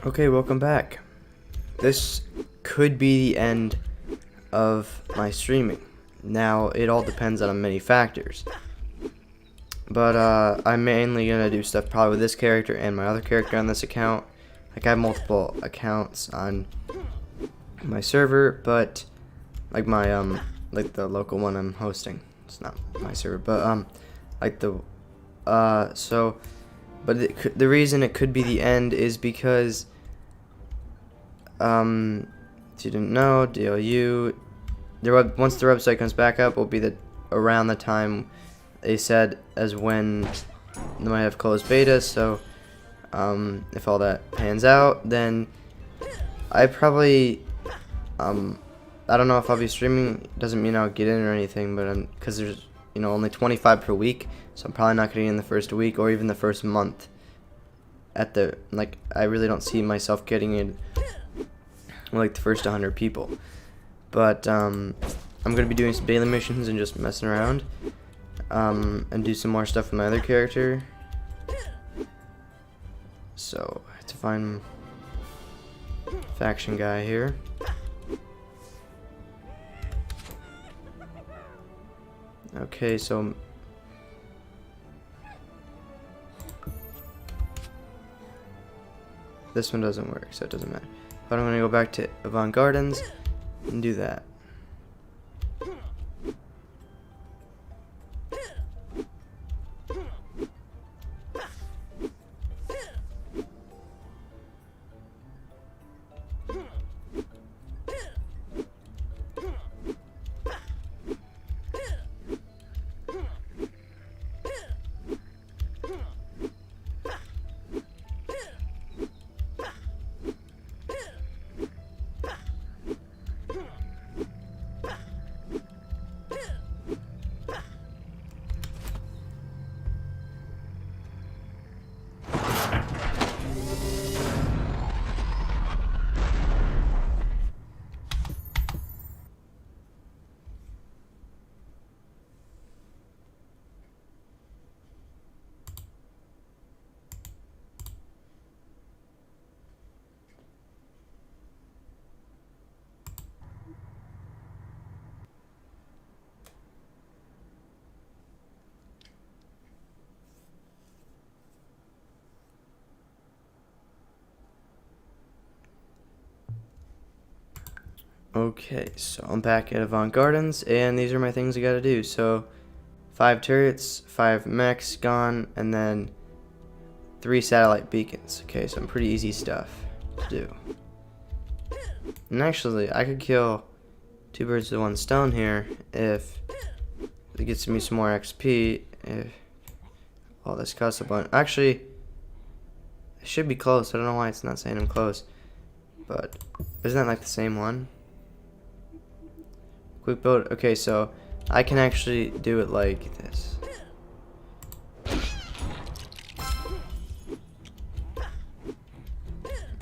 Okay, welcome back. This could be the end of my streaming. Now, it all depends on many factors. But I'm mainly going to do stuff probably with this character and my other character on this account. Like, I have multiple accounts on my server, but like my like the local one I'm hosting. It's not my server, but like the the reason it could be the end is because if you didn't know, DLU, once the website comes back up, will be around the time they said as when they might have closed beta. So if all that pans out, then I probably I don't know if I'll be streaming. Doesn't mean I'll get in or anything, but because there's only 25 per week, so I'm probably not getting in the first week or even the first month. I really don't see myself getting in like the first 100 people. But I'm gonna be doing some daily missions and just messing around, and do some more stuff with my other character. So I have to find faction guy here. Okay, so this one doesn't work, so it doesn't matter. But I'm gonna go back to Avant Gardens and do that. Okay, so I'm back at Avant Gardens, and these are my things I gotta do. So, 5 turrets, 5 mechs gone, and then 3 satellite beacons. Okay, so pretty easy stuff to do. And actually, I could kill 2 birds with 1 stone here if it gets me some more XP. If all this costs a bunch. Actually, it should be close. I don't know why it's not saying I'm close. But isn't that like the same one? Quick build. Okay, so I can actually do it like this.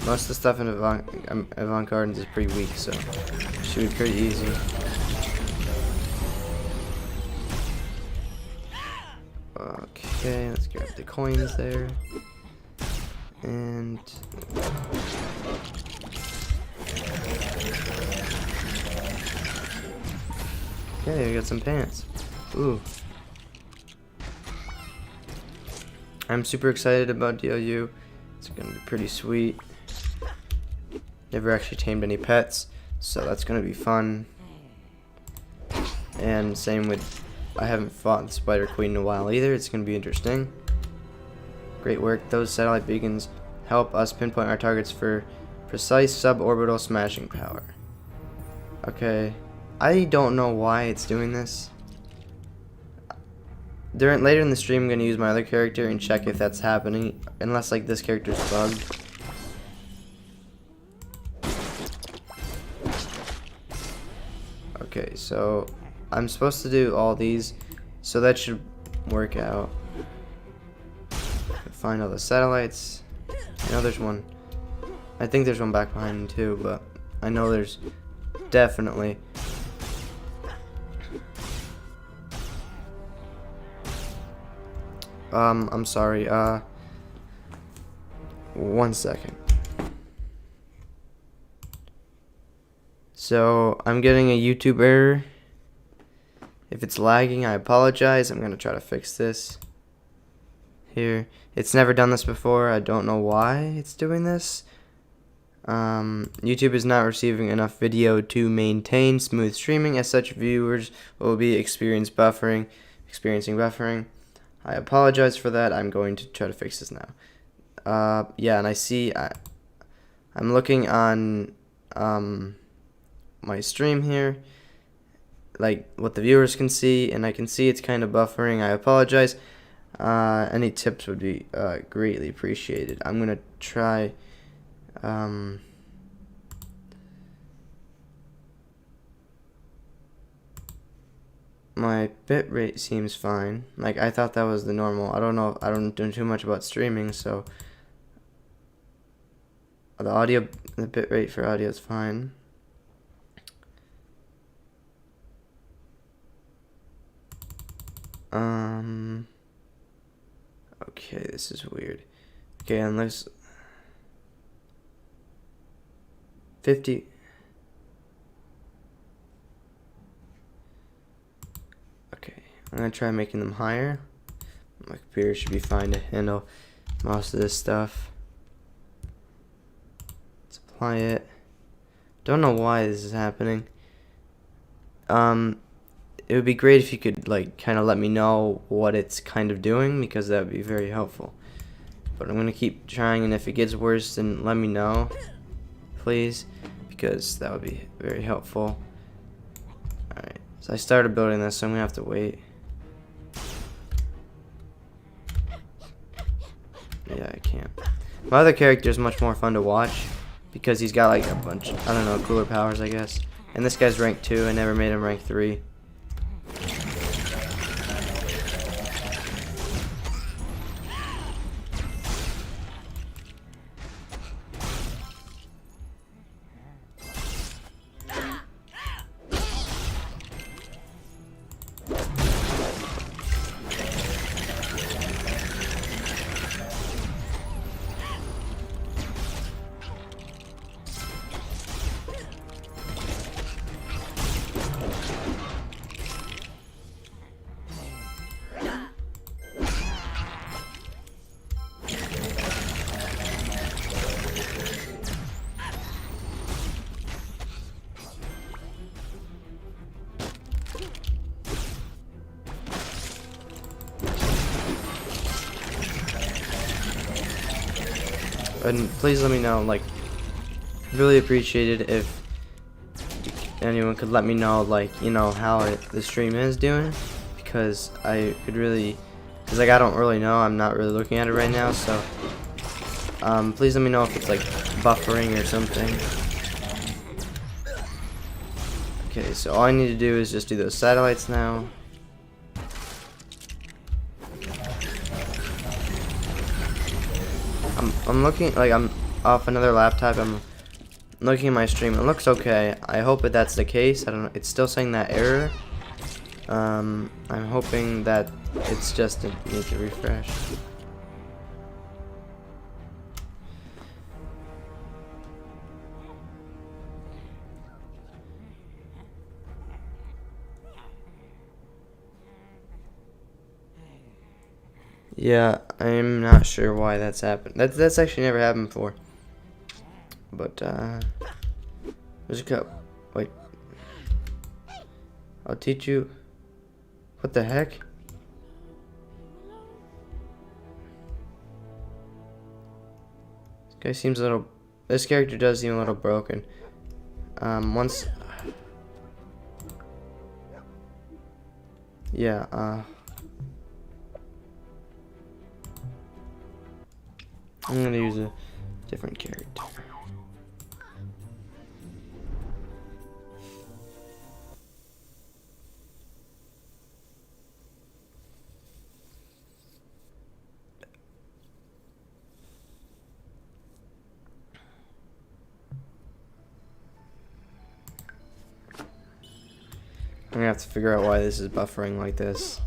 Most of the stuff in Avant Gardens is pretty weak, so it should be pretty easy. Okay, let's grab the coins there. And okay, we got some pants. Ooh. I'm super excited about DLU. It's gonna be pretty sweet. Never actually tamed any pets, so that's gonna be fun. And same with, I haven't fought the Spider Queen in a while either. It's gonna be interesting. Great work. Those satellite beacons help us pinpoint our targets for precise suborbital smashing power. Okay. I don't know why it's doing this. Later in the stream, I'm going to use my other character and check if that's happening. Unless, like, this character's bugged. Okay, so I'm supposed to do all these. So that should work out. Find all the satellites. I know there's one. I think there's one back behind me too, but I know there's definitely. I'm sorry, 1 second. So I'm getting a YouTube error. If it's lagging, I apologize. I'm gonna try to fix this here. It's never done this before. I don't know why it's doing this. YouTube is not receiving enough video to maintain smooth streaming. As such, viewers will be experiencing buffering. I apologize for that. I'm going to try to fix this now. Yeah, and I see I'm looking on my stream here, like what the viewers can see, and I can see it's kind of buffering. I apologize. Any tips would be greatly appreciated. I'm gonna try my bit rate seems fine. Like, I thought that was the normal. I don't know, I don't know too much about streaming, so the bit rate for audio is fine. Okay, this is weird. Okay, unless 50. Okay, I'm gonna try making them higher. My computer should be fine to handle most of this stuff. Let's apply it. Don't know why this is happening. It would be great if you could, like, kind of let me know what it's kind of doing, because that would be very helpful. But I'm gonna keep trying, and if it gets worse, then let me know, please, because that would be very helpful. Alright, so I started building this, so I'm gonna have to wait. Yeah, I can't. My other character is much more fun to watch, because he's got like a bunch, I don't know, cooler powers, I guess. And this guy's rank 2, I never made him rank 3. And please let me know, like, really appreciate it if anyone could let me know, like, you know, how the stream is doing, because I could really, because like I don't really know, I'm not really looking at it right now, so please let me know if it's like buffering or something. Okay, so all I need to do is just do those satellites now. I'm looking, like, I'm off another laptop. I'm looking at my stream. It looks okay. I hope that that's the case. I don't know. It's still saying that error. I'm hoping that it's just needs to refresh. Yeah, I'm not sure why that's happened. That's actually never happened before. But there's a cup. Wait. I'll teach you. What the heck? This guy seems a little. This character does seem a little broken. Once. Yeah. I'm gonna use a different character. I'm gonna have to figure out why this is buffering like this.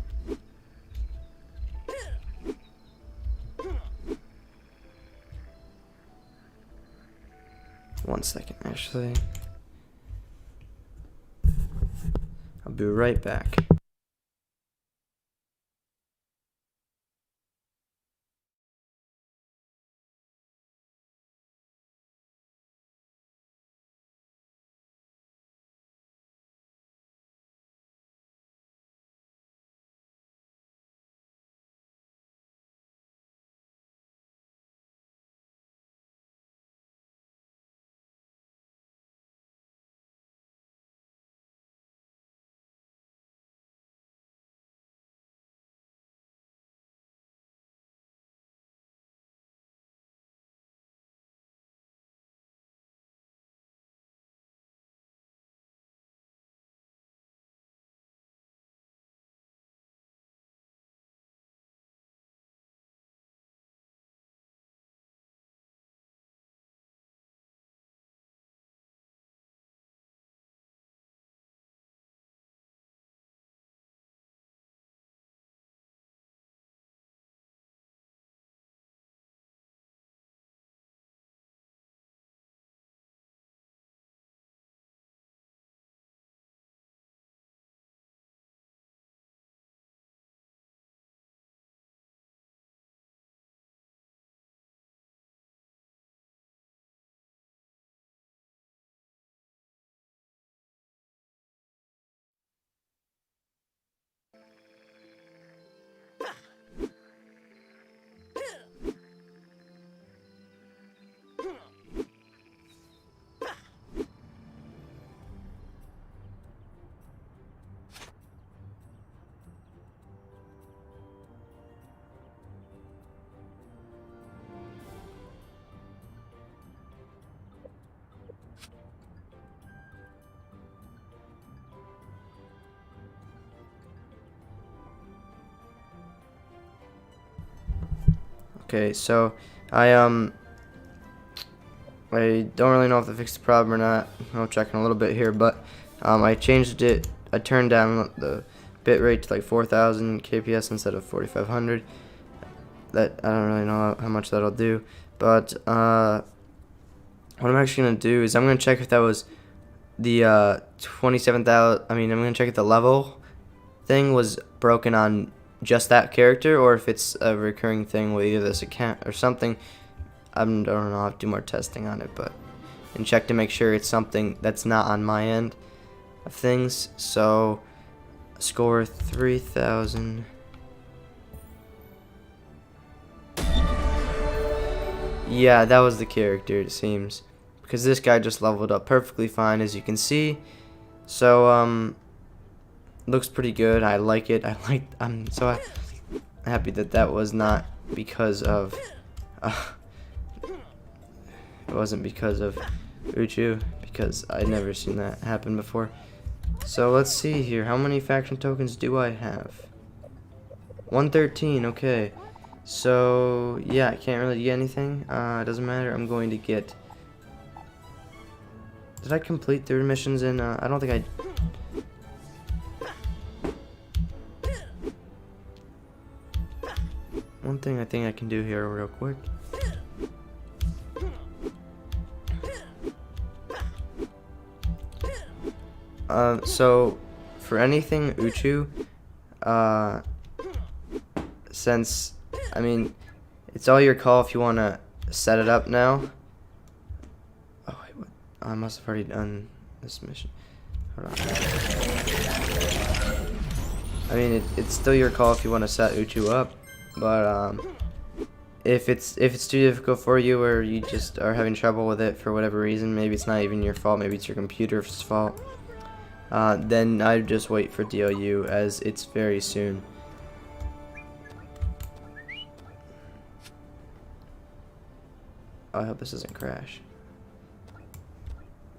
One second, actually. be right back. Okay, so I I don't really know if I fixed the problem or not. I'll check in a little bit here, but I changed it. I turned down the bit rate to like 4,000 kps instead of 4,500. That I don't really know how much that'll do, but what I'm actually gonna do is I'm gonna check if that was the 27,000. I mean, I'm gonna check if the level thing was broken on just that character, or if it's a recurring thing with either this account or something. I don't know. I'll have to do more testing on it, and check to make sure it's something that's not on my end of things. So, score 3,000. Yeah, that was the character, it seems, because this guy just leveled up perfectly fine, as you can see. So, looks pretty good. I like it. I'm so happy that that was not because of it wasn't because of Uchu, because I'd never seen that happen before. So let's see here. How many faction tokens do I have? 113. Okay. So yeah, I can't really get anything. It doesn't matter. I'm going to get. Did I complete the missions in? I don't think I. One thing I think I can do here real quick. So for anything Uchu, since I mean, it's all your call if you want to set it up now. Oh wait, what? I must have already done this mission. Hold on. I mean, it's still your call if you want to set Uchu up, but if it's too difficult for you, or you just are having trouble with it for whatever reason, maybe it's not even your fault, maybe it's your computer's fault, then I'd just wait for DLU, as it's very soon. I hope this doesn't crash.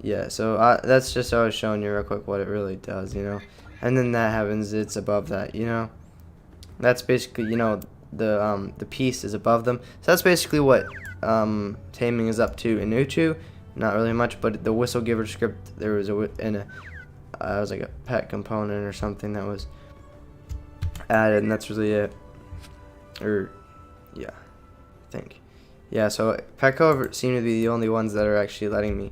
Yeah, so that's just how I was showing you real quick what it really does, you know. And then that happens, it's above that, you know. That's basically, you know, the piece is above them. So that's basically what taming is up to in Uchu. Not really much, but the whistle giver script, there was it was like a pet component or something that was added, and that's really it. Or yeah, I think. Yeah, so pet cover seem to be the only ones that are actually letting me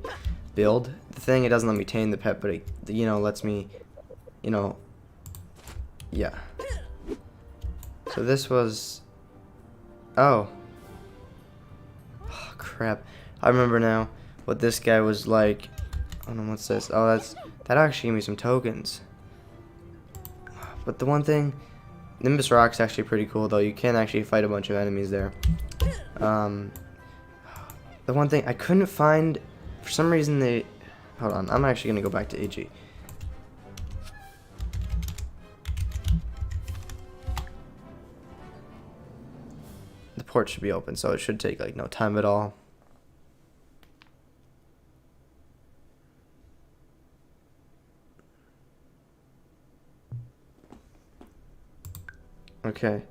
build the thing. It doesn't let me tame the pet, but it, you know, lets me you know, yeah. So this was, oh. Oh, crap. I remember now what this guy was like. Oh no, what's this? Oh, that actually gave me some tokens. But the one thing, Nimbus Rock's actually pretty cool though. You can actually fight a bunch of enemies there. The one thing I couldn't find, for some reason they, hold on, I'm actually gonna go back to AG. The port should be open, so it should take like no time at all. Okay.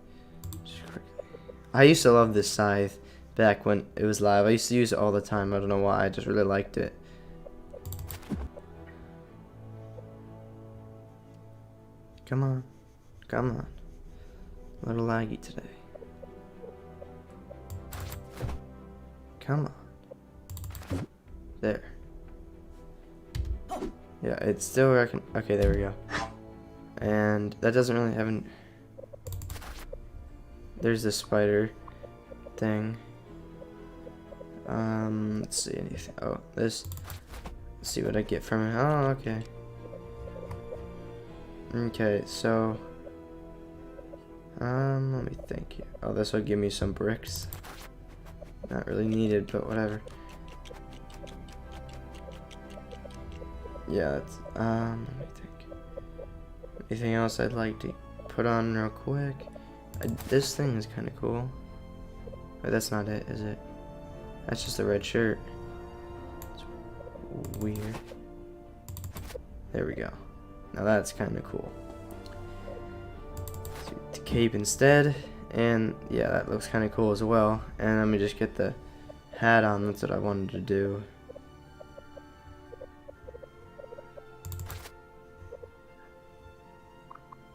I used to love this scythe back when it was live. I used to use it all the time. I don't know why. I just really liked it. Come on. Come on. A little laggy today. Come on. There. Yeah, it's still working. Okay, there we go. And that doesn't really have an... There's the spider thing. Let's see anything. Oh, this. Let's see what I get from it. Oh, okay. Okay, so let me think here. Oh, this will give me some bricks. Not really needed, but whatever. Yeah, that's, let me think. Anything else I'd like to put on real quick? This thing is kind of cool. Wait, that's not it, is it? That's just a red shirt. It's weird. There we go. Now that's kind of cool. So the cape instead, and yeah, that looks kind of cool as well. And let me just get the hat on. That's what I wanted to do.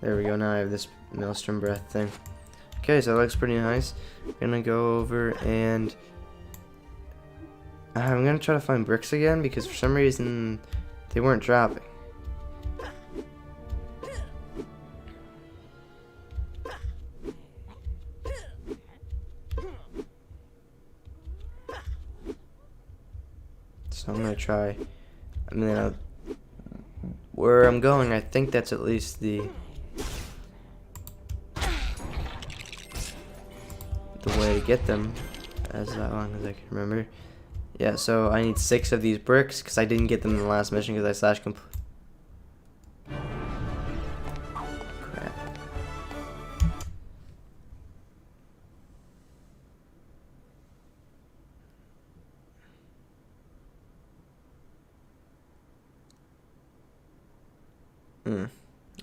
There we go. Now I have this Maelstrom breath thing. Okay, so that looks pretty nice. I'm gonna go over and I'm gonna try to find bricks again because for some reason they weren't dropping. So I'm gonna try. I mean, where I'm going, I think that's at least the way to get them, as long as I can remember. Yeah, so I need 6 of these bricks because I didn't get them in the last mission because I slash complete. Crap.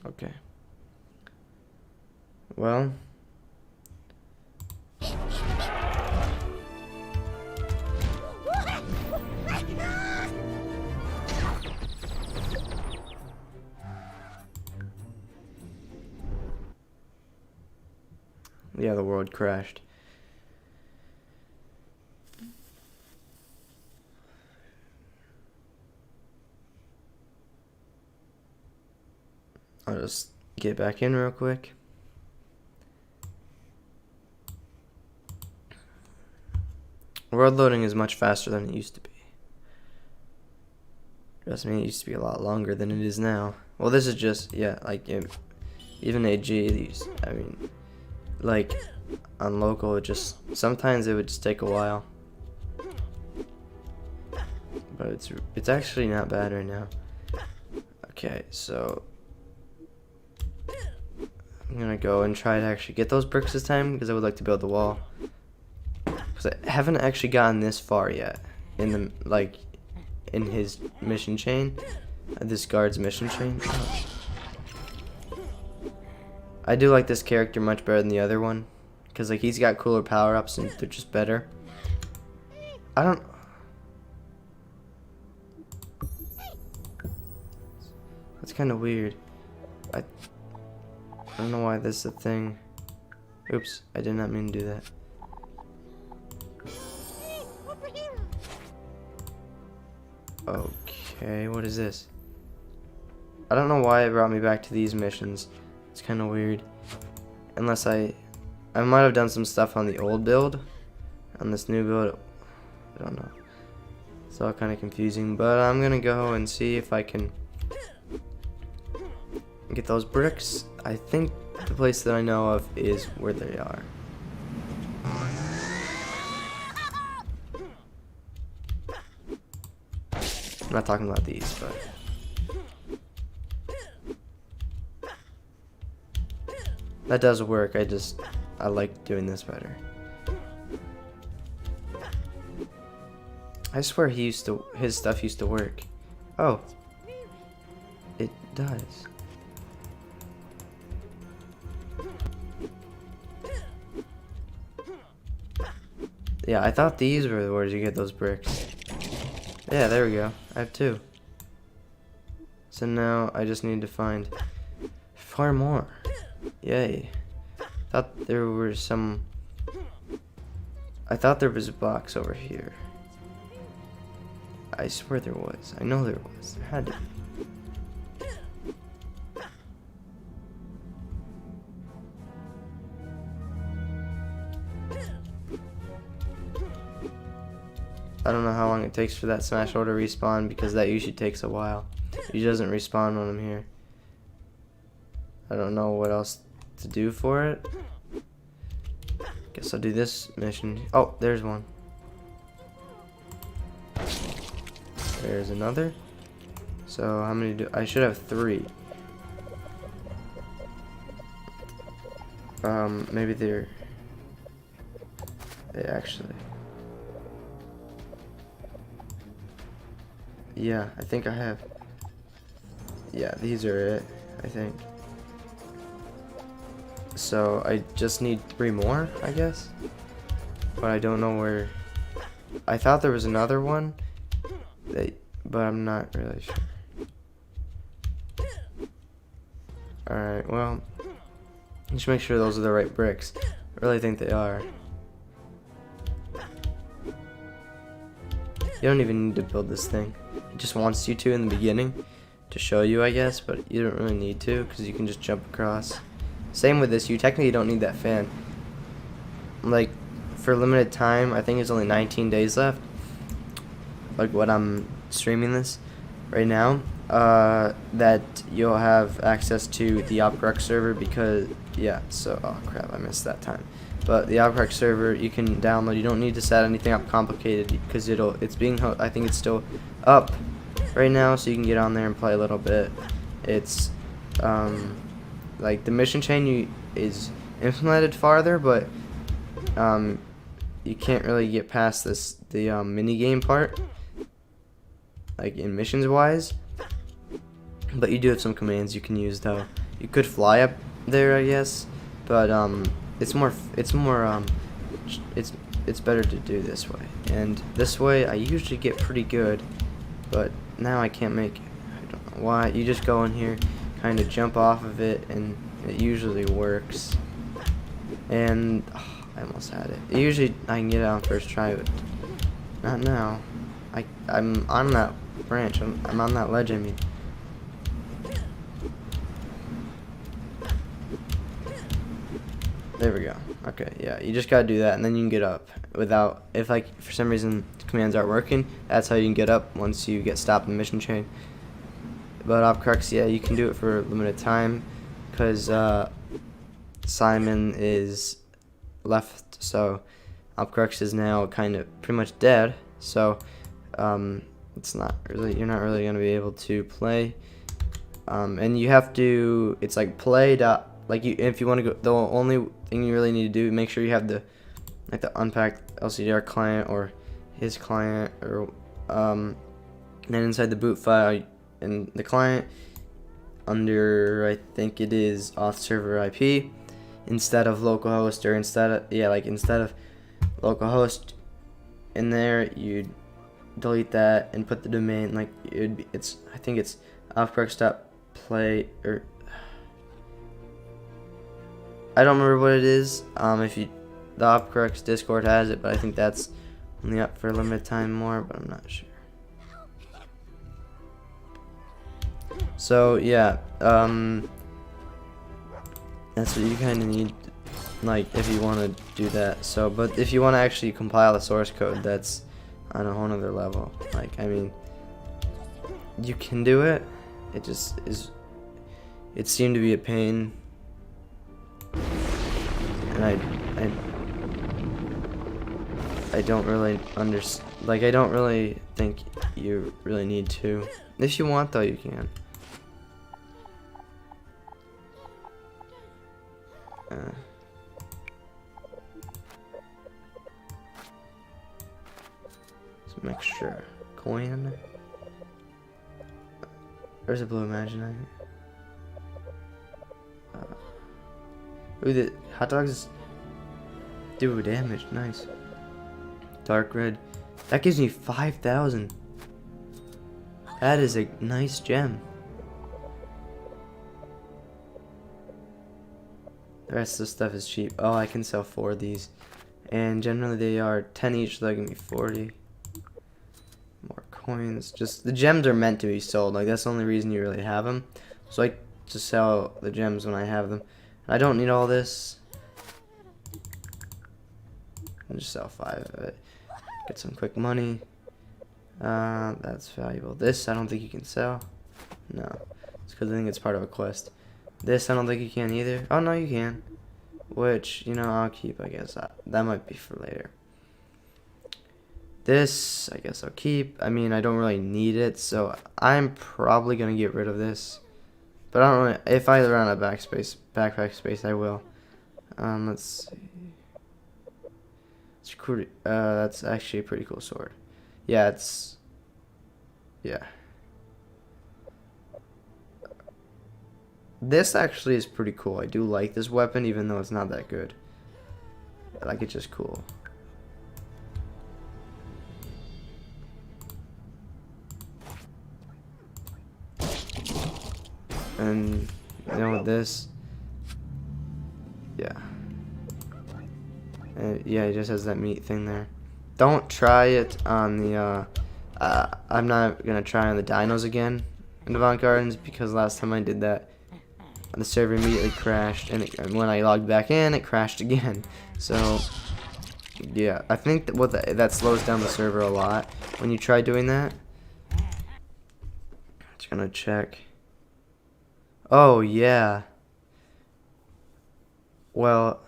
Okay. Well. Yeah, the world crashed. I'll just get back in real quick. World loading is much faster than it used to be. Trust me, it used to be a lot longer than it is now. Well, this is just, yeah, like, even AG, these, I mean, like, on local, it just, sometimes it would just take a while. But it's actually not bad right now. Okay, so I'm gonna go and try to actually get those bricks this time because I would like to build the wall. Because I haven't actually gotten this far yet in the, like, in his mission chain, this guard's mission chain. Oh. I do like this character much better than the other one because, like, he's got cooler power-ups and they're just better. I don't. That's kind of weird. I don't know why this is a thing. Oops, I did not mean to do that. Okay, what is this? I don't know why it brought me back to these missions. It's kind of weird. Unless I might have done some stuff on the old build. On this new build, I don't know. It's all kind of confusing, but I'm gonna go and see if I can get those bricks. I think the place that I know of is where they are. I'm not talking about these, but that does work. I like doing this better. I swear his stuff used to work. Oh, it does. Yeah, I thought these were the words you get those bricks. Yeah, there we go. I have 2. So now I just need to find 4 more. Yay. Thought there were some. I thought there was a box over here. I swear there was. I know there was. There had to be. I don't know how long it takes for that smash ore to respawn, because that usually takes a while. It usually doesn't respawn when I'm here. I don't know what else to do for it. Guess I'll do this mission. Oh, there's one. There's another. So how many do I should have 3. Maybe they actually. Yeah, I think I have. Yeah, these are it, I think. So I just need 3 more, I guess. But I don't know where. I thought there was another one, but I'm not really sure. Alright, well, just make sure those are the right bricks. I really think they are. You don't even need to build this thing. It just wants you to in the beginning to show you, I guess, but you don't really need to, because you can just jump across. Same with this, you technically don't need that fan. Like, for limited time, I think it's only 19 days left, like what I'm streaming this right now, that you'll have access to the Opcrux server, because, yeah, so, oh crap, I missed that time. But the Opcrux server you can download. You don't need to set anything up complicated, because it's being, I think it's still up right now, so you can get on there and play a little bit. It's like the mission chain is implemented farther, but you can't really get past the mini game part, like in missions wise. But you do have some commands you can use though. You could fly up there, I guess, but it's better to do this way. And this way I usually get pretty good, but now I can't make it. I don't know why. You just go in here, kind of jump off of it, and it usually works. And oh, I almost had it. Usually I can get it on first try, but not now. I'm on that branch. I'm on that ledge, I mean. There we go. Okay, yeah, you just gotta do that, and then you can get up without, if like for some reason commands aren't working, that's how you can get up once you get stopped in the mission chain. But Opcrux, yeah, you can do it for a limited time, because Simon is left, so Opcrux is now kind of pretty much dead, so it's not really, you're not really gonna be able to play, and you have to, it's like play dot. Like if you want to go, the only thing you really need to do, make sure you have the unpacked LCDR client or his client, or then inside the boot file in the client, under I think it is auth server IP, instead of localhost, or instead of localhost in there, you delete that and put the domain, like I think it's opcrux.play, or I don't remember what it is. The Opcrux Discord has it, but I think that's only up for a limited time more, but I'm not sure. So yeah, that's what you kind of need, like, if you want to do that. So, but if you want to actually compile the source code, that's on a whole other level. Like, I mean, you can do it. It just is. It seemed to be a pain, and I don't really understand. Like, I don't really think you really need to. If you want, though, you can. Some extra coin. There's a blue imaginite. Ooh, the hot dogs do damage. Nice. Dark red. That gives me 5,000. That is a nice gem. The rest of the stuff is cheap. Oh, I can sell 4 of these. And generally they are 10 each, so that give me 40. More coins. Just, the gems are meant to be sold. Like, that's the only reason you really have them. So I just sell the gems when I have them. I don't need all this. I'll just sell 5 of it. Get some quick money. That's valuable. This, I don't think you can sell. No. It's because I think it's part of a quest. This, I don't think you can either. Oh, no, you can. Which, you know, I'll keep, I guess. That might be for later. This, I guess I'll keep. I mean, I don't really need it, so I'm probably going to get rid of this. But I don't really, if I run out of backpack space, I will. Let's see. It's cool. That's actually a pretty cool sword. Yeah, yeah. This actually is pretty cool. I do like this weapon, even though it's not that good. Like, it's just cool. And, you know, with this, yeah. Yeah, it just has that meat thing there. Don't try it on the, I'm not gonna try on the dinos again in Avant Gardens, because last time I did that, the server immediately crashed, and when I logged back in, it crashed again. So, yeah, I think that that slows down the server a lot when you try doing that. Just gonna check. Oh, yeah. Well,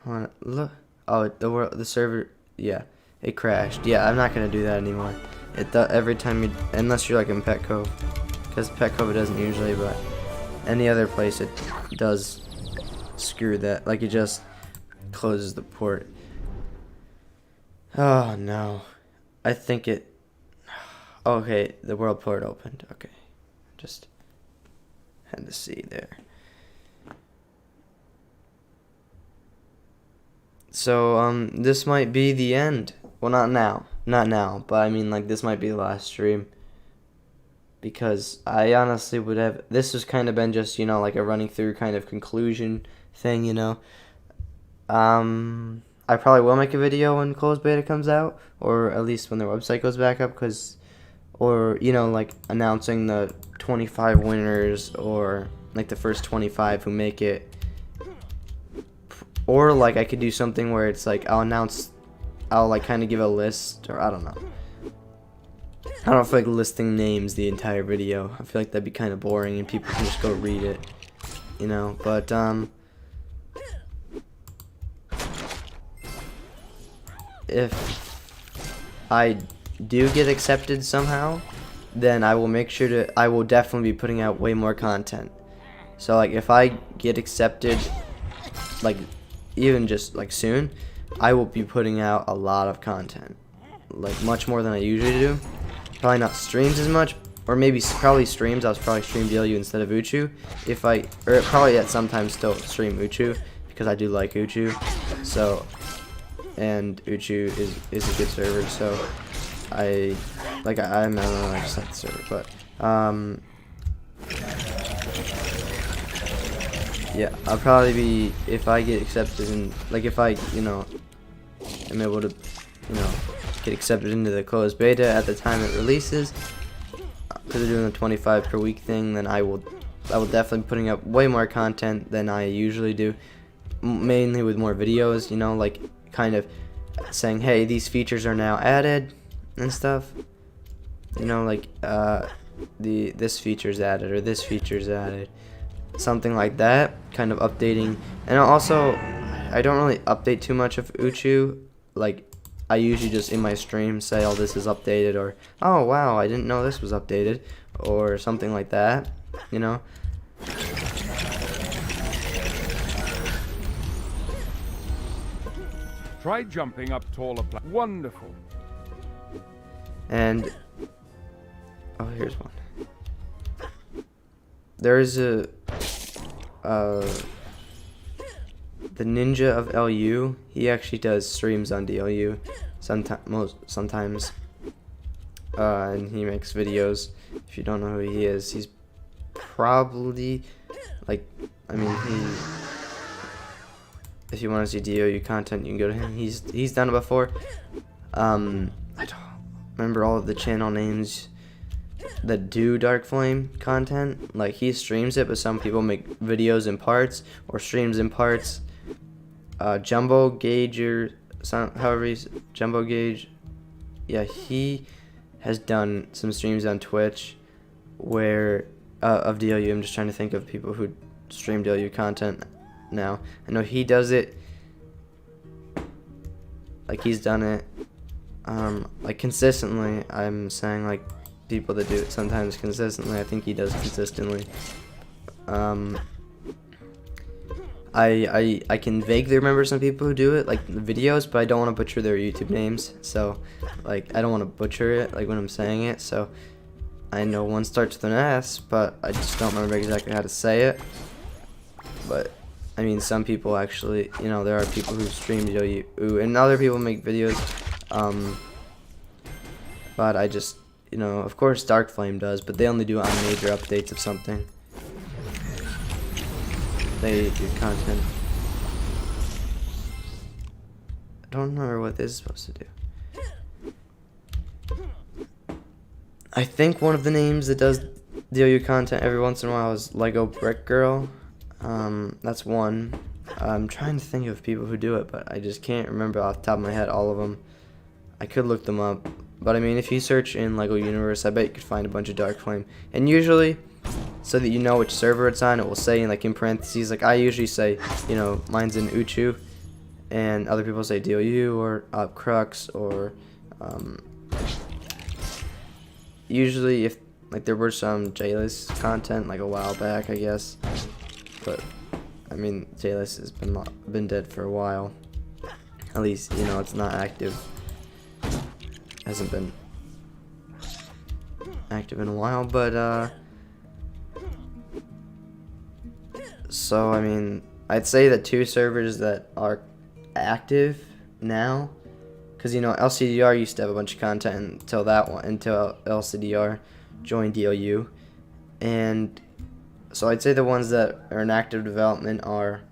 hold on, look. Oh, the server, yeah, it crashed. Yeah, I'm not gonna do that anymore. Every time unless you're like in Pet Cove. Because Pet Cove it doesn't usually, but any other place it does screw that. Like, it just closes the port. Oh no. I think it. Okay, the world port opened. Okay. Just had to see there. So, this might be the end. Well, not now. Not now, but I mean, like, this might be the last stream. Because I honestly would have, this has kind of been just, you know, like a running through kind of conclusion thing, you know. I probably will make a video when closed beta comes out, or at least when their website goes back up, or, you know, like announcing the 25 winners, or like the first 25 who make it. Or like I could do something where it's like I'll like kind of give a list, or I don't know. I don't feel like listing names the entire video. I feel like that'd be kind of boring and people can just go read it, you know. But if I do get accepted somehow, then I will definitely be putting out way more content. So like if I get accepted, like even just like soon, I will be putting out a lot of content, like much more than I usually do. Probably not streams as much, or maybe probably streams. I'll probably stream DLU instead of Uchu, or probably at sometimes still stream Uchu, because I do like Uchu. So, and Uchu is a good server. So I don't know, I just like the server, but yeah, I'll probably be, if I get accepted, and like if I, you know, am able to, you know, get accepted into the closed beta at the time it releases, because they're doing the 25 per week thing, then I will definitely be putting up way more content than I usually do, mainly with more videos, you know, like kind of saying, hey, these features are now added and stuff, you know, like this feature's added or this feature's added, something like that, kind of updating. And also, I don't really update too much of Uchu. Like, I usually just in my stream say, oh, this is updated, or oh wow, I didn't know this was updated, or something like that, you know. Try jumping up taller. Wonderful. And oh, here's one. There is a the Ninja of LU. He actually does streams on DLU sometimes, and he makes videos. If you don't know who he is, he's probably like, I mean, if you want to see DLU content, you can go to him. He's done it before. I don't remember all of the channel names that do Dark Flame content. Like, he streams it, but some people make videos in parts or streams in parts. Jumbo Gauge, or however he's Jumbo Gauge, yeah, he has done some streams on Twitch where of DLU. I'm just trying to think of people who stream DLU content now. I know he does it, like he's done it like consistently. I'm saying like people that do it sometimes consistently. I think he does consistently. I can vaguely remember some people who do it, like the videos, but I don't want to butcher their YouTube names. So, like, I don't want to butcher it, like, when I'm saying it. So, I know one starts with an S, but I just don't remember exactly how to say it. But, I mean, some people actually, you know, there are people who stream DLU, and other people make videos. But I just, you know, of course Dark Flame does, but they only do it on major updates of something. They do content. I don't remember what this is supposed to do. I think one of the names that does DLU content every once in a while is Lego Brick Girl. That's one. I'm trying to think of people who do it, but I just can't remember off the top of my head all of them. I could look them up, but I mean, if you search in Lego Universe, I bet you could find a bunch of Dark Flame. And usually, so that you know which server it's on, it will say like in parentheses, like I usually say, you know, mine's in Uchu, and other people say DLU or Crux, or usually if like there were some J-list content like a while back, I guess, but I mean J-list has been dead for a while. At least, you know, it's not active. Hasn't been active in a while, but so I mean, I'd say the two servers that are active now, because you know LCDR used to have a bunch of content until LCDR joined DLU, and so I'd say the ones that are in active development are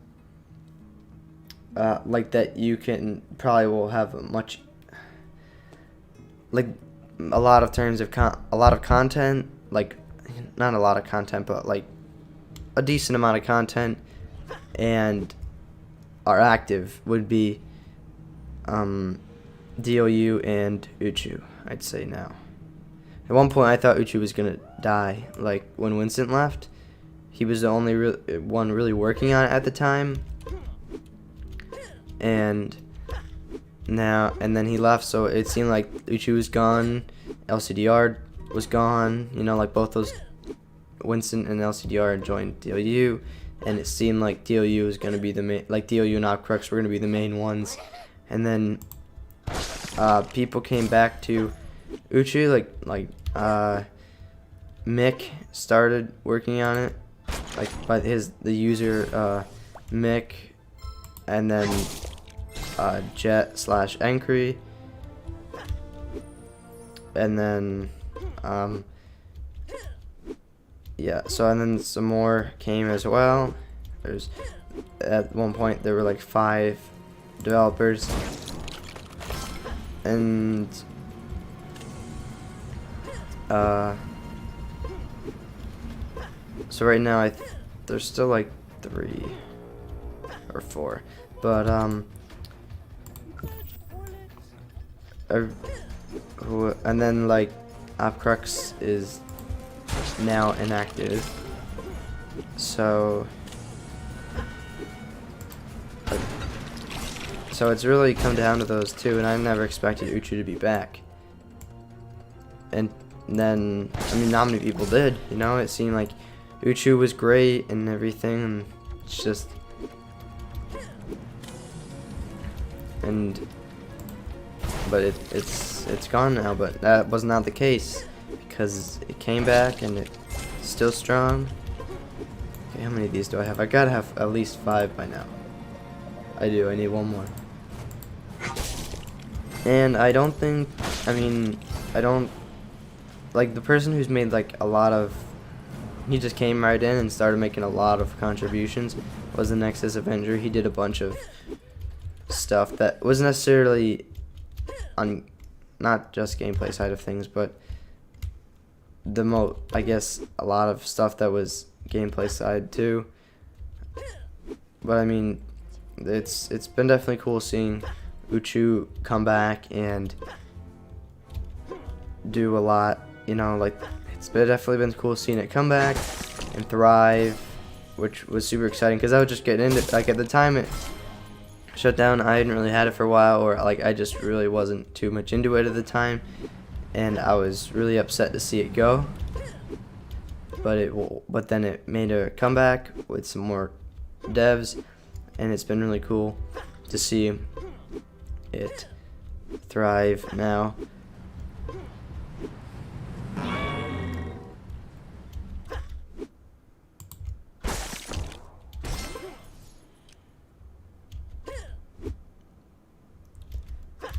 like that you can probably will have a much, like a lot of terms of a lot of content, like not a lot of content, but like a decent amount of content, and are active would be DLU and Uchu, I'd say now. At one point I thought Uchu was gonna die, like when Winston left. He was the only one really working on it at the time, and then he left, so it seemed like Uchu was gone, LCDR was gone, you know, like both those, Winston and LCDR joined DLU, and it seemed like DLU was going to be the main, like DLU and Opcrux were going to be the main ones, and then people came back to Uchu, like Mick started working on it, like by the user Mick, and then Jet/Encry, and then yeah, so and then some more came as well. There's at one point there were like 5 developers, And so right now there's still like 3 or 4, but and then like Opcrux is now inactive, so it's really come down to those two, and I never expected Uchu to be back. And then, I mean, not many people did, you know. It seemed like Uchu was great and everything, and it's just, but it's gone now. But that was not the case, because it came back and it's still strong. Okay, how many of these do I have? I gotta have at least 5 by now. I do. I need 1 more. And I don't think, I mean, I don't, like, the person who's made like a lot of, he just came right in and started making a lot of contributions, was the Nexus Avenger. He did a bunch of stuff that wasn't necessarily on, not just gameplay side of things, but I guess a lot of stuff that was gameplay side too. But I mean, it's been definitely cool seeing Uchu come back and do a lot, you know. Like, definitely been cool seeing it come back and thrive, which was super exciting, because I was just getting into, like, at the time it shut down, I hadn't really had it for a while, or like I just really wasn't too much into it at the time, and I was really upset to see it go. But then it made a comeback with some more devs, and it's been really cool to see it thrive now.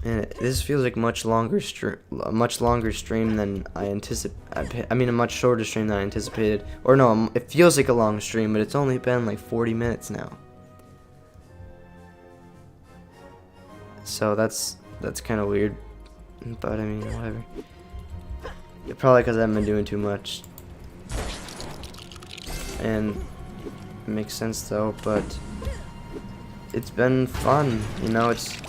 And this feels like a much longer stream than I anticipated. I mean, a much shorter stream than I anticipated. Or no, it feels like a long stream, but it's only been like 40 minutes now. So that's kind of weird. But I mean, whatever. Probably because I haven't been doing too much. And it makes sense though, but it's been fun, you know. It's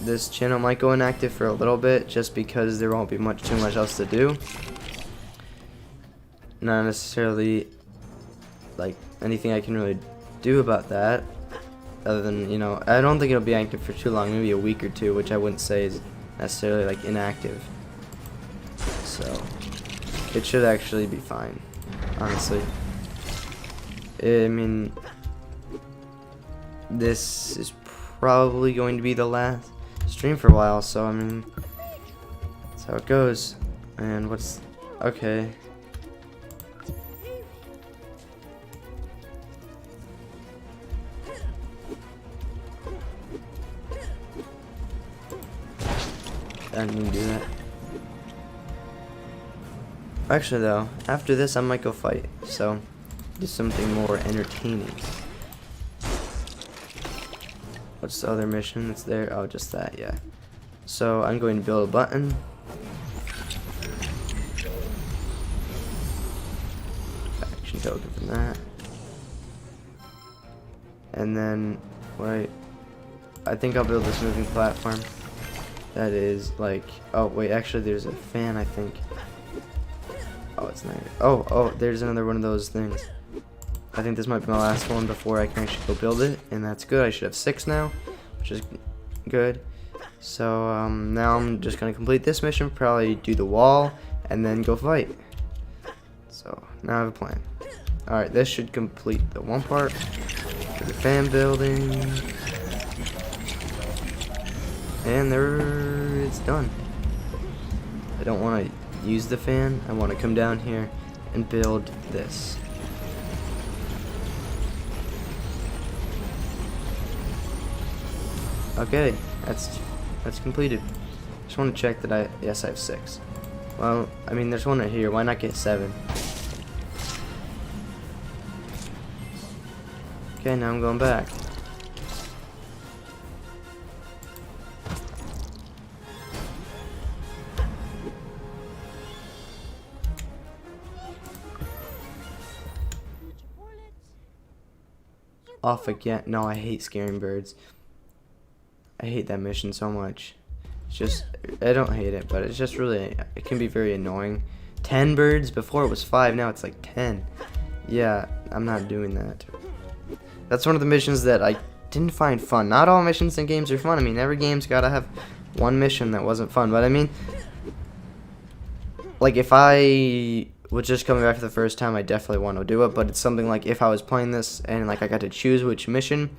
this channel might go inactive for a little bit just because there won't be too much else to do. Not necessarily like anything I can really do about that, other than, you know, I don't think it'll be active for too long, maybe a week or 2, which I wouldn't say is necessarily like inactive. So it should actually be fine, honestly. I mean, this is probably going to be the last stream for a while, so I mean, that's how it goes. And okay. I didn't even do that. Actually though, after this I might go fight, so do something more entertaining. What's the other mission that's there? Oh, just that, yeah. So I'm going to build a button. Action token from that. And then I think I'll build this moving platform. That is like, oh wait, actually there's a fan, I think. Oh, it's not. Oh, there's another one of those things. I think this might be my last one before I can actually go build it, and that's good. I should have 6 now, which is good. So now I'm just gonna complete this mission, probably do the wall, and then go fight. So now I have a plan. Alright, this should complete the one part. Do the fan building. And there, it's done. I don't want to use the fan. I want to come down here and build this. Okay, that's completed. Just want to check that yes, I have 6. Well, I mean, there's one right here. Why not get 7? Okay, now I'm going back. off again. No, I hate scaring birds. I hate that mission so much. It's just, I don't hate it, but it's just really, it can be very annoying. 10 birds? Before it was 5, now it's like 10. Yeah, I'm not doing that. That's one of the missions that I didn't find fun. Not all missions in games are fun. I mean, every game's gotta have one mission that wasn't fun. But I mean, like, if I was just coming back for the first time, I definitely want to do it. But it's something like, if I was playing this and like I got to choose which mission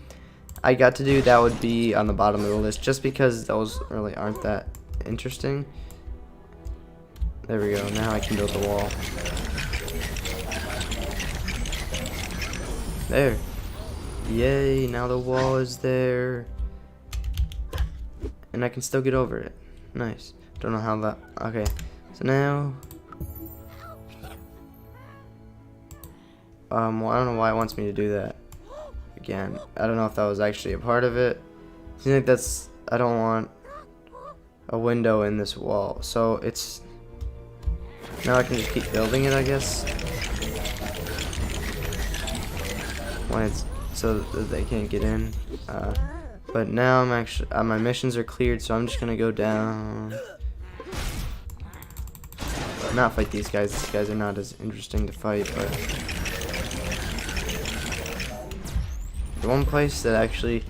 I got to do, that would be on the bottom of the list, just because those really aren't that interesting. There we go. Now I can build the wall. There. Yay, now the wall is there. And I can still get over it. Nice. Don't know how that... Okay. So now... well, I don't know why it wants me to do that. Again, I don't know if that was actually a part of it. I think that's... I don't want a window in this wall. So it's... Now I can just keep building it, I guess. When it's... So that they can't get in. But now I'm actually... my missions are cleared, so I'm just gonna go down. Not fight these guys. These guys are not as interesting to fight, but... The one place that actually...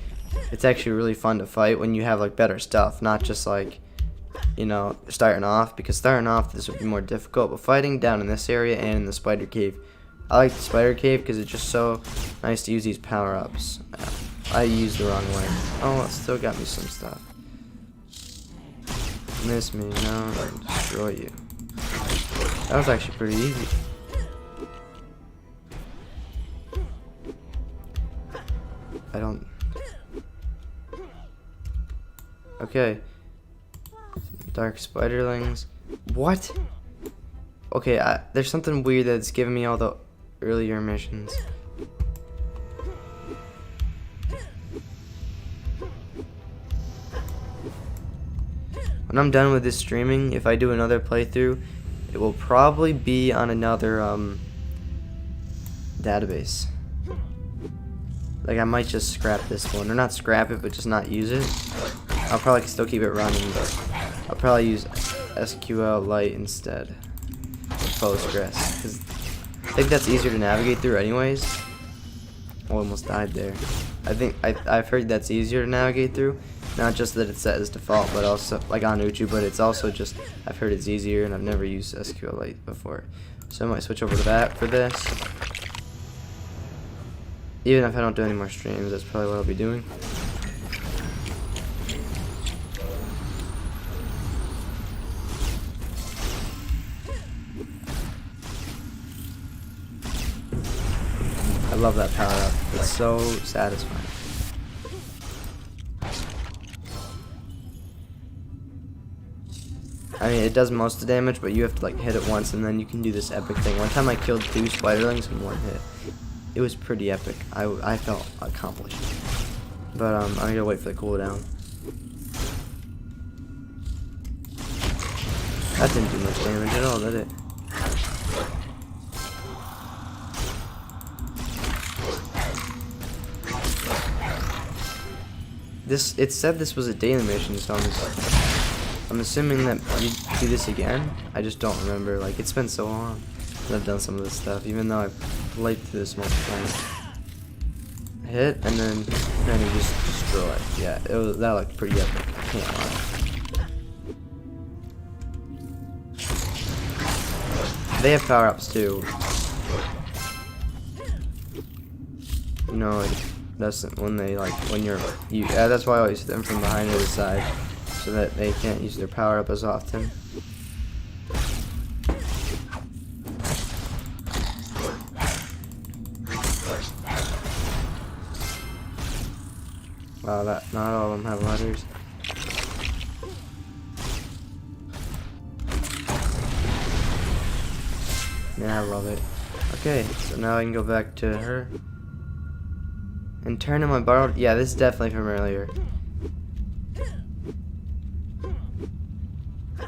It's actually really fun to fight when you have, like, better stuff. Not just, like, you know, starting off. Because starting off, this would be more difficult. But fighting down in this area and in the spider cave... I like the spider cave because it's just so nice to use these power-ups. I used the wrong way. Oh, it still got me some stuff. Miss me, no, I'll destroy you. That was actually pretty easy. I don't... Okay. Dark spiderlings. What? Okay, there's something weird that's giving me all the earlier missions. When I'm done with this streaming, if I do another playthrough, it will probably be on another database. Like, I might just scrap this one, or not scrap it, but just not use it. I'll probably still keep it running, but I'll probably use SQLite instead of Postgres, because I think that's easier to navigate through anyways. Oh, almost died there. I've heard that's easier to navigate through. Not just that it's set as default, but also, like on Uchu, but it's also just, I've heard it's easier, and I've never used SQLite before. So I might switch over to that for this. Even if I don't do any more streams, that's probably what I'll be doing. I love that power up. It's so satisfying. I mean, it does most of the damage, but you have to like hit it once, and then you can do this epic thing. One time I killed 2 spiderlings in 1 hit. It was pretty epic. I felt accomplished. But I'm gonna wait for the cooldown. That didn't do much damage at all, did it? It said this was a daily mission, so I'm assuming that you do this again. I just don't remember. Like, it's been so long that I've done some of this stuff, even though I've played through this multiple times. Hit, and then you just destroy it. Yeah, that looked pretty epic. I can't lie. They have power-ups too. You know, like, that's when they that's why I always hit them from behind or the side, so that they can't use their power-up as often. Wow, not all of them have letters. Yeah, I love it. Okay, so now I can go back to her. And turn in my borrowed... Yeah, this is definitely from earlier.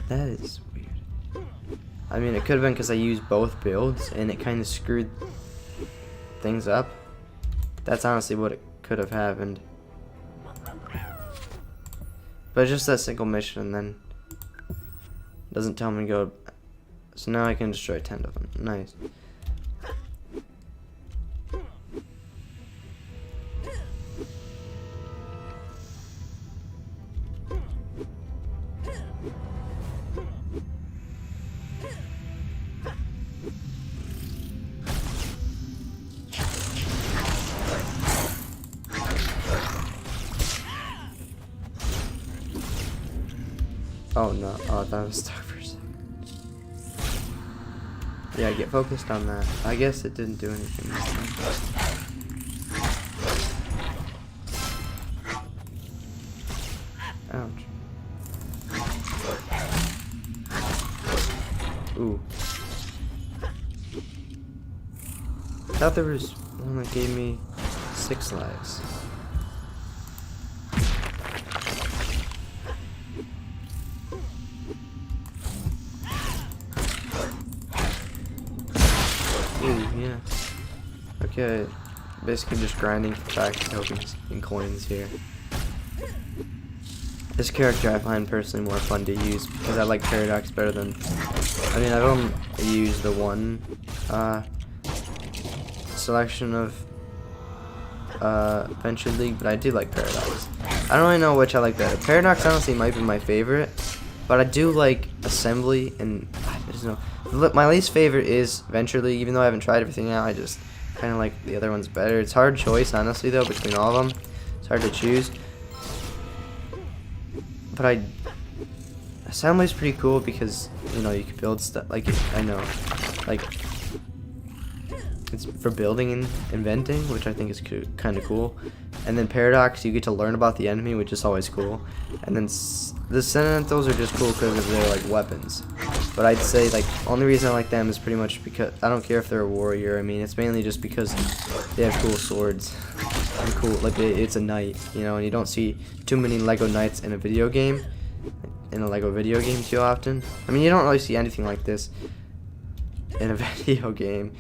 That is weird. I mean, it could have been because I used both builds, and it kind of screwed things up. That's honestly what it could have happened. But just that single mission, and then doesn't tell me to go. So now I can destroy 10 of them. Nice. Oh no, oh, that was stuck for a second. Yeah, get focused on that. I guess it didn't do anything this time. Ouch. Ooh. I thought there was one that gave me 6 lives. Ooh, yeah. Okay, basically just grinding for faction tokens and coins here. This character I find personally more fun to use because I like Paradox better than... I mean, I don't use the one selection of Venture League, but I do like Paradox. I don't really know which I like better. Paradox honestly might be my favorite, but I do like Assembly, and I just know. My least favorite is Venture League, even though I haven't tried everything out. I just kind of like the other ones better. It's a hard choice, honestly, though, between all of them. It's hard to choose. But Assembly's pretty cool because, you know, you can build stuff. Like, I know. Like, it's for building and inventing, which I think is kind of cool. And then Paradox, you get to learn about the enemy, which is always cool. And then the Sentinels are just cool because of their, like, weapons. But I'd say, like, only reason I like them is pretty much because I don't care if they're a warrior. I mean, it's mainly just because they have cool swords and cool, like, it's a knight, you know, and you don't see too many Lego knights in a video game, too often. I mean, you don't really see anything like this in a video game.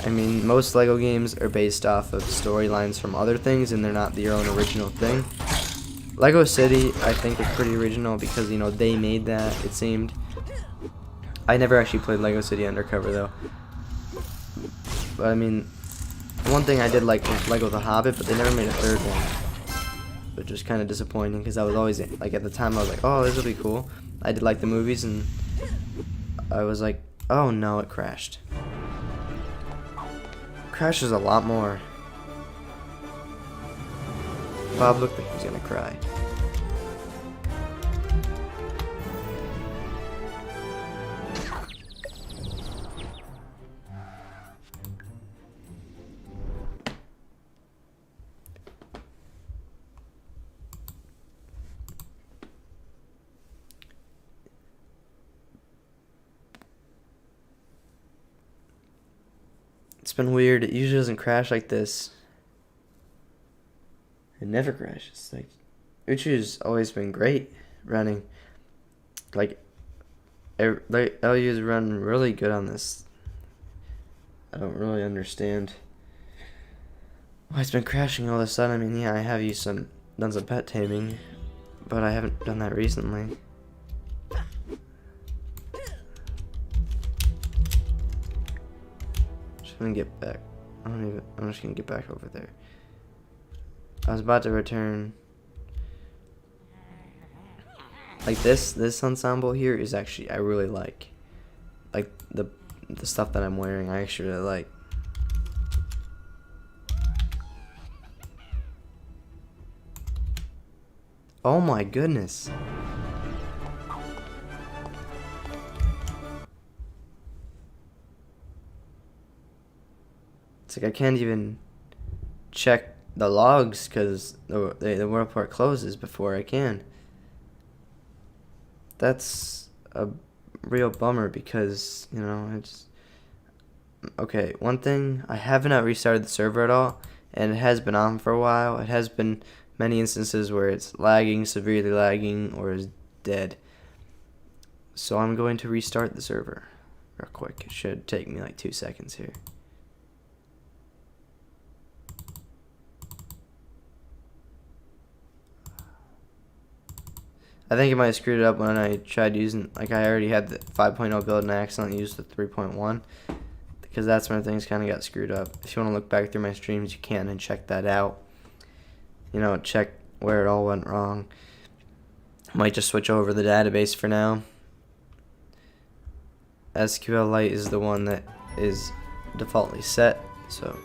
I mean, most Lego games are based off of storylines from other things, and they're not their own original thing. Lego City, I think, is pretty original because, you know, they made that, it seemed. I never actually played Lego City Undercover, though. But, I mean, one thing I did like was Lego The Hobbit, but they never made a third one. Which was kind of disappointing because I was always, like, at the time, I was like, oh, this will be cool. I did like the movies, and I was like, oh, no, it crashed. Crashes a lot more. Bob looked like he was gonna cry. It's been weird. It usually doesn't crash like this. It never crashes. Like, Uchu's always been great running. Like, LU's run really good on this. I don't really understand why it's been crashing all of a sudden. I mean, yeah, I have done some pet taming, but I haven't done that recently. Just gonna get back. I'm just gonna get back over there. I was about to return. Like this ensemble here is actually, I really like. Like the stuff that I'm wearing, I actually really like. Oh my goodness. It's like I can't even check the logs because the world port closes before I can. That's a real bummer because, you know, it's... Okay, one thing, I have not restarted the server at all, and it has been on for a while. It has been many instances where it's lagging, severely lagging, or is dead. So I'm going to restart the server real quick. It should take me like 2 seconds here. I think it might have screwed it up when I tried using, like, I already had the 5.0 build and I accidentally used the 3.1, because that's when things kind of got screwed up. If you want to look back through my streams, you can and check that out. You know, check where it all went wrong. Might just switch over the database for now. SQLite is the one that is defaultly set, so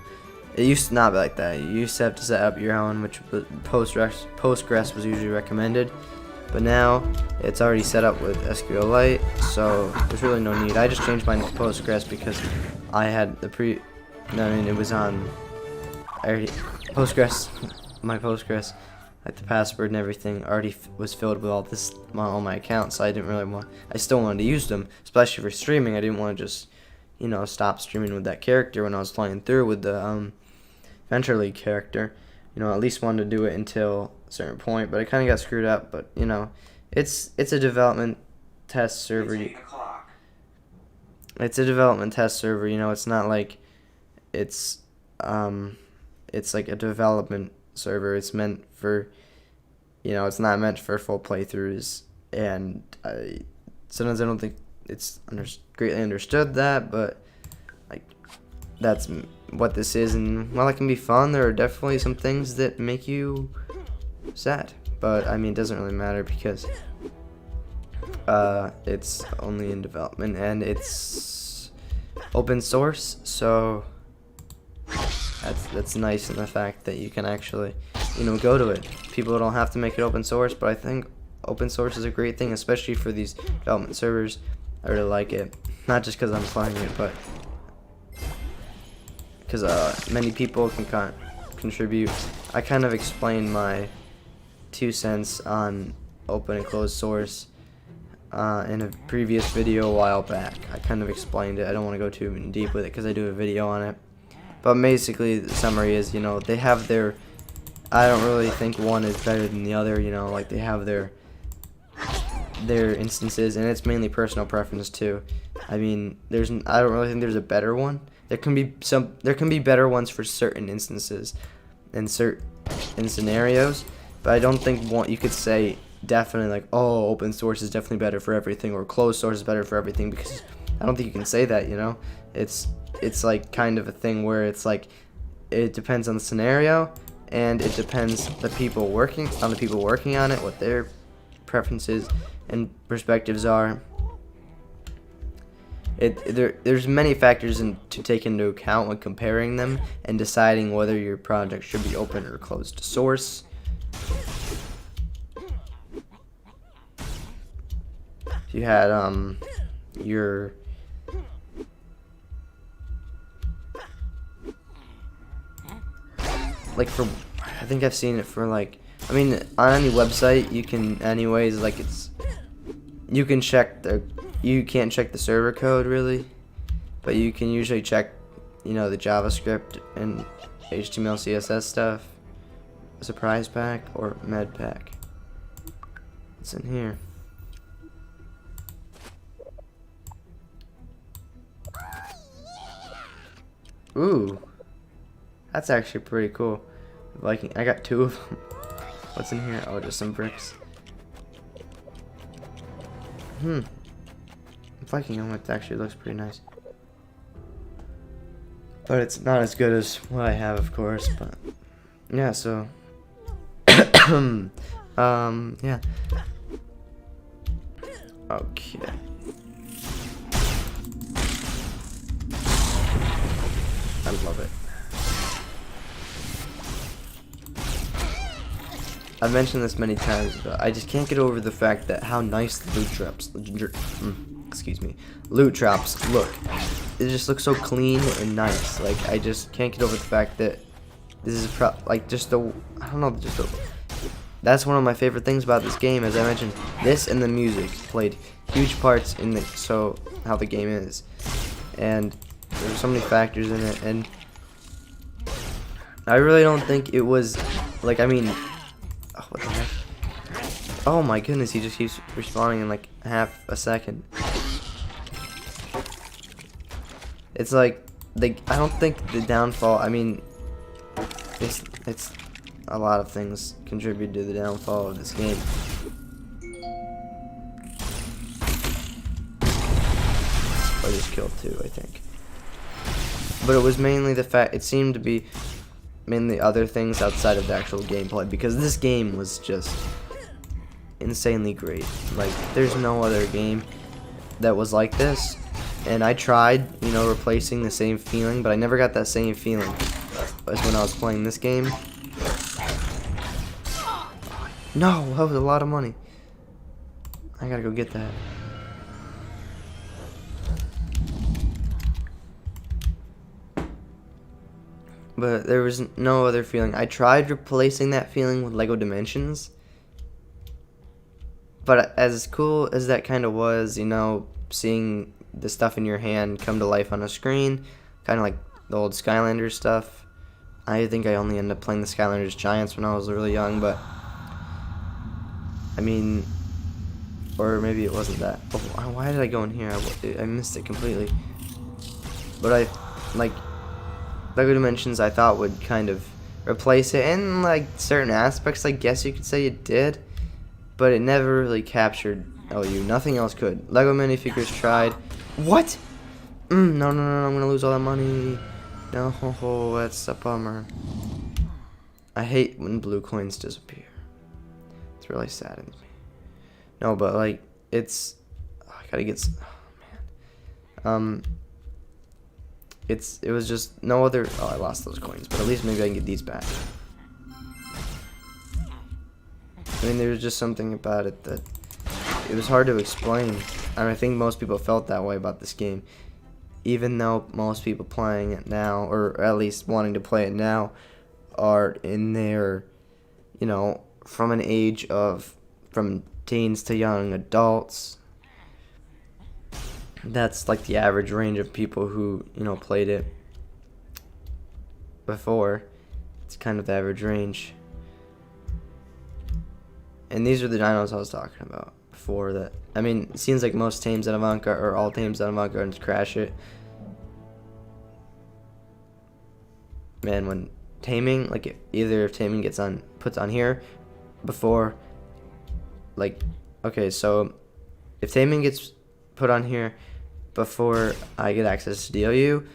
it used to not be like that. You used to have to set up your own, which Postgres was usually recommended, but now it's already set up with SQLite, so there's really no need. I just changed mine to Postgres because I had it was on Postgres. My Postgres, like the password and everything, already was filled with all my accounts, so I didn't really want. I still wanted to use them, especially for streaming. I didn't want to just, you know, stop streaming with that character when I was playing through with the Venture League character. You know, at least wanted to do it until a certain point, but it kind of got screwed up. But you know, it's a development test server. It's a development test server. You know, it's not like it's like a development server. It's meant for, you know, it's not meant for full playthroughs, and sometimes I don't think it's greatly understood that, but like that's what this is. And while it can be fun, there are definitely some things that make you sad, but I mean, it doesn't really matter because it's only in development and it's open source, so that's nice in the fact that you can actually, you know, go to it. People don't have to make it open source, but I think open source is a great thing, especially for these development servers. I really like it, not just because I'm playing it, but because many people can contribute. I kind of explained my 2 cents on open and closed source in a previous video a while back. I kind of explained it. I don't want to go too deep with it because I do a video on it. But basically, the summary is, you know, they have their, I don't really think one is better than the other, you know, like they have their instances, and it's mainly personal preference too. I mean, I don't really think there's a better one. There can be better ones for certain instances and certain scenarios, but I don't think you could say definitely like, oh, open source is definitely better for everything, or closed source is better for everything, because I don't think you can say that, you know. It's like kind of a thing where it's like it depends on the scenario, and it depends on the people working on it, what their preferences and perspectives are. There's many factors to take into account when comparing them and deciding whether your project should be open or closed source. You had your like for, I think I've seen it for like, I mean, on any website you can anyways, like you can't check the server code really, but you can usually check, you know, the JavaScript and HTML CSS stuff, surprise pack or med pack. It's in here. Ooh, that's actually pretty cool. Viking, I got 2 of them. What's in here? Oh, just some bricks. Viking helmet actually looks pretty nice, but it's not as good as what I have, of course. But yeah, so yeah. Okay. I love it. I've mentioned this many times, but I just can't get over the fact that how nice the loot traps look. It just looks so clean and nice. Like, I just can't get over the fact that this is that's one of my favorite things about this game. As I mentioned, this and the music played huge parts in how the game is, and there's so many factors in it, and I really don't think it was like, I mean, oh, what the heck? Oh my goodness, he just keeps respawning in like half a second. It's like I don't think the downfall, I mean, it's a lot of things contribute to the downfall of this game. I just killed 2, I think. But it was mainly the fact, it seemed to be mainly other things outside of the actual gameplay, because this game was just insanely great. Like, there's no other game that was like this, and I tried, you know, replacing the same feeling, but I never got that same feeling as when I was playing this game. No, that was a lot of money. I gotta go get that. But there was no other feeling. I tried replacing that feeling with Lego Dimensions. But as cool as that kind of was, you know, seeing the stuff in your hand come to life on a screen, kind of like the old Skylanders stuff. I think I only ended up playing the Skylanders Giants when I was really young, but I mean, or maybe it wasn't that. Oh, why did I go in here? I missed it completely. But like, Lego Dimensions I thought would kind of replace it in like certain aspects, I guess you could say it did, but it never really captured LU. Nothing else could. Lego minifigures tried. What? No, I'm gonna lose all that money. No, that's a bummer. I hate when blue coins disappear. It's really saddens me. No, but like, it's, I gotta get, oh man. It was just no other, oh, I lost those coins, but at least maybe I can get these back. I mean, there was just something about it that it was hard to explain, and I think most people felt that way about this game. Even though most people playing it now, or at least wanting to play it now, are in their, you know, from an age of, from teens to young adults. That's like the average range of people who, you know, played it before. It's kind of the average range. And these are the dinos I was talking about before that. I mean, it seems like most tames at Avant-Garde, or all tames at Avant-Garde, crash it. Man, when taming, like either if taming gets on, puts on here before, like, okay, so if taming gets put on here before I get access to DLU,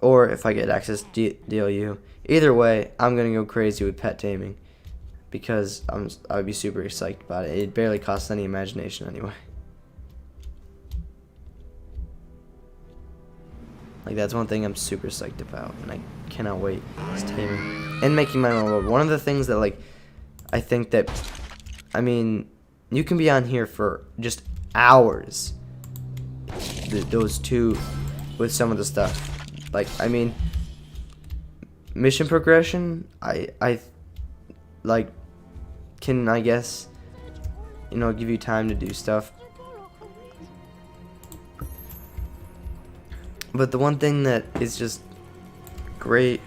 or if I get access to DLU, either way, I'm gonna go crazy with pet taming, because I would be super psyched about it. It barely costs any imagination anyway. Like, that's one thing I'm super psyched about, and I cannot wait, is taming and making my own world. One of the things that, like, I think that, I mean, you can be on here for just hours. Those two, with some of the stuff. Like, I mean, mission progression, I like, can, I guess, you know, give you time to do stuff. But the one thing that is just great,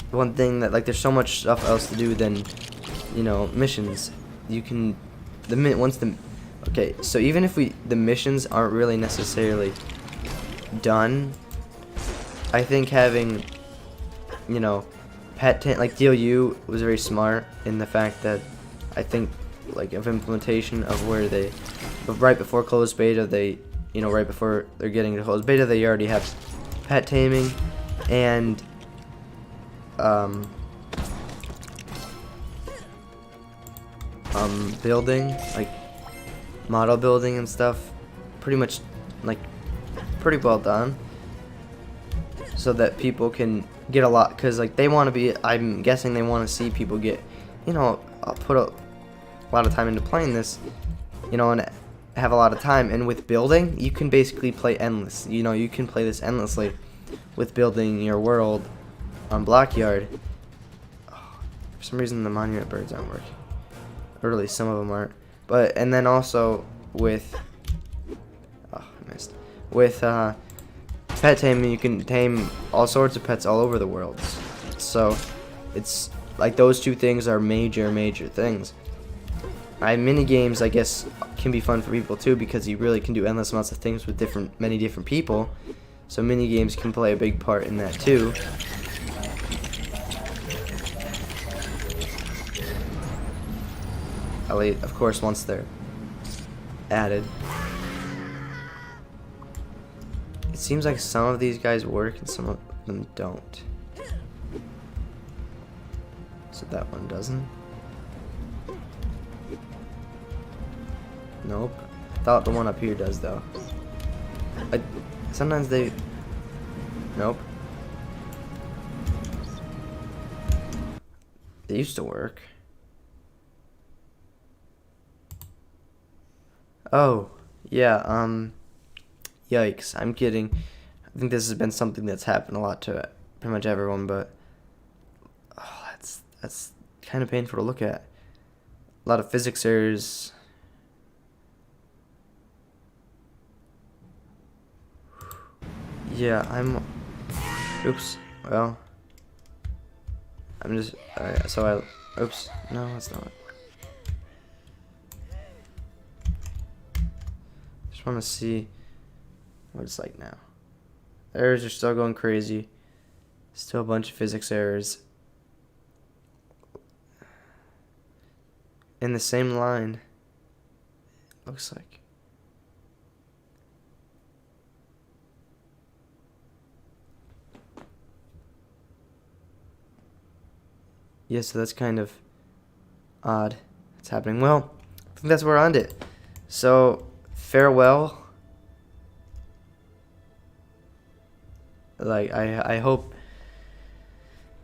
one thing that, like, there's so much stuff else to do than, you know, missions. You can, okay, so even if the missions aren't really necessarily done, I think having, you know, like DLU was very smart in the fact that I think, like, of implementation of where they, but right before closed beta, they, you know, right before they're getting to closed beta, they already have pet taming and building, like model building and stuff, pretty much, like, pretty well done, so that people can get a lot, because, like, they want to be, I'm guessing they want to see people get, you know, put a lot of time into playing this, you know, and have a lot of time. And with building, you can basically play endless, you know, you can play this endlessly with building your world on Blockyard. Oh, for some reason the monument birds aren't working, or at least some of them aren't. But, and then also with, oh, I missed, with pet taming, you can tame all sorts of pets all over the world. So it's like those two things are major things. Mini games, I guess, can be fun for people too, because you really can do endless amounts of things with many different people. So mini games can play a big part in that too. Of course, once they're added. It seems like some of these guys work and some of them don't. So that one doesn't. Nope. I thought the one up here does though. Sometimes they... Nope. They used to work. Oh, yeah, yikes, I'm kidding. I think this has been something that's happened a lot to pretty much everyone, but oh, that's kind of painful to look at. A lot of physics errors. Yeah, oops, well, I'm just, oops, no, that's not. Just want to see what it's like now. Errors are still going crazy. Still a bunch of physics errors. In the same line, looks like. Yeah, so that's kind of odd. It's happening. Well, I think that's where I end it. So, farewell. Like, I hope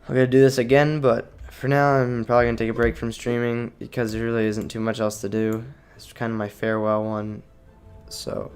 I'm gonna do this again, but for now I'm probably gonna take a break from streaming because there really isn't too much else to do. It's kind of my farewell one. So